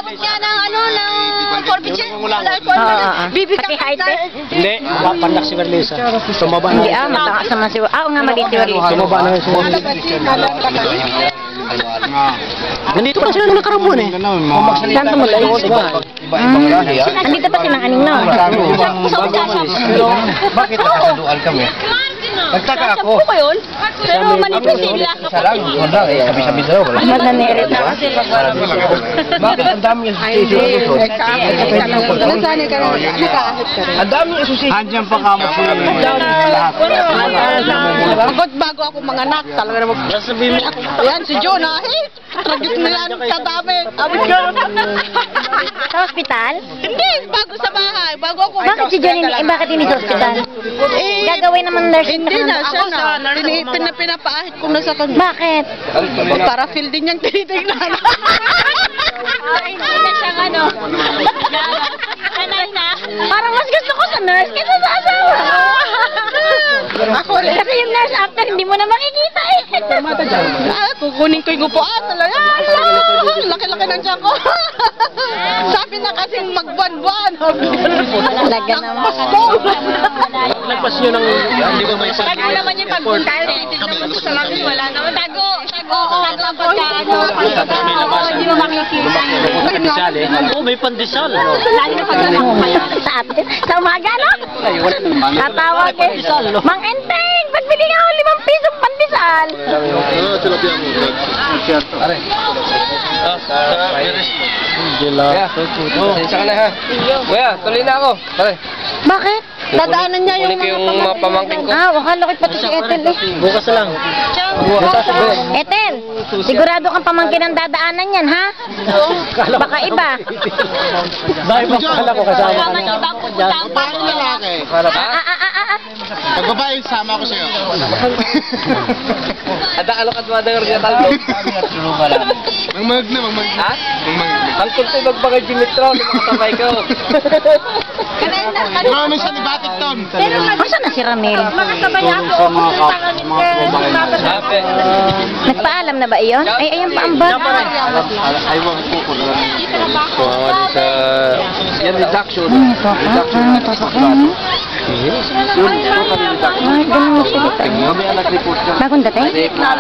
Umabot niya ng ano, ng forfeiture. Bibi ka Hindi, pandak si Berlisa. Tumaba na. Hindi matakas naman si... nga maliit si Berlisa. Tumaba na siya. Nandito pa sila nung nakarabuan eh. Saan tumulay? Iba-ibang lahi ah. Nandito pa silang aning no? Bakit nakadual kami? Nagtaka ako. ko yun. Pero manipis sila. Isa lang, wala eh. Sabi-sabi sa'yo, wala. Magnanerit na. Bakit ang dami yung association? Nasanay ka na. Nakaahit ka rin. Ang dami yung association. Andiyan pa kamo sa lahat. Pagod bago ako manganak. Talaga naman. Sabihin mo. Ayan, si John ha. Tragic na yan. Kadami. Abot ka. Sa hospital? Hindi. Bago sa bahay. Bago ako. Bakit si John bakit hindi sa hospital? Gagawin naman nurse. Hindi na siya na. Pinapaahit ko na sa kanya. Bakit? Para feel din niyang tinitignan. Hindi na siyang ano. Sanay na. Parang mas gusto ko sa nurse kaysa sa asawa. Ako rin. Kasi yung nurse after hindi mo na makikita eh. Kukunin ko yung upuan. Talaga. Laki-laki ng tiyan ko. Sabi na kasing magbuan-buan. Talaga naman. Lagpas nyo ng... Hindi ko may sakit. Tago naman yung pagpunta. Tinitignan ko sa langit. Wala naman. Tago. Tago ang pagkaano. Hindi mo makikita. Pandesal eh. Oo, may pandesal. Lalo na pagkaano. Sa atin. Sa umaga no? Tatawag eh. Mang Enteng! Pagbili nga ako 5 pisong pandesal. Pare. Gila. Isa ka na ha. Kuya, tuloy na ako. Pare. Bakit? Dadaanan niya yung mga pamangkin ko. Wakala ko pati si Ethel eh. Bukas lang. Bukas. Ethel, sigurado kang pamangkin ang dadaanan yan, ha? Baka iba. Bakit ba kala ko kasama ka na? Ibang pupunta ang paano lalaki. Pag babae, sama ko sa'yo. Ada alokad mo daw rin talbo. Mangmag na, mangmag na. Ha? Mangmag na. Ang kulto magbakay Jimitro, nakasabay ko. Marami siya ni Batikton. Masa na si Ramel? Makasabay ako. Nagpaalam na ba iyon? Ay, ayan pa ang bag. Aywan po ko na. Kuha sa... Yan, reduction. Ay, ganun mo siya dito. Bagong dating? Ah,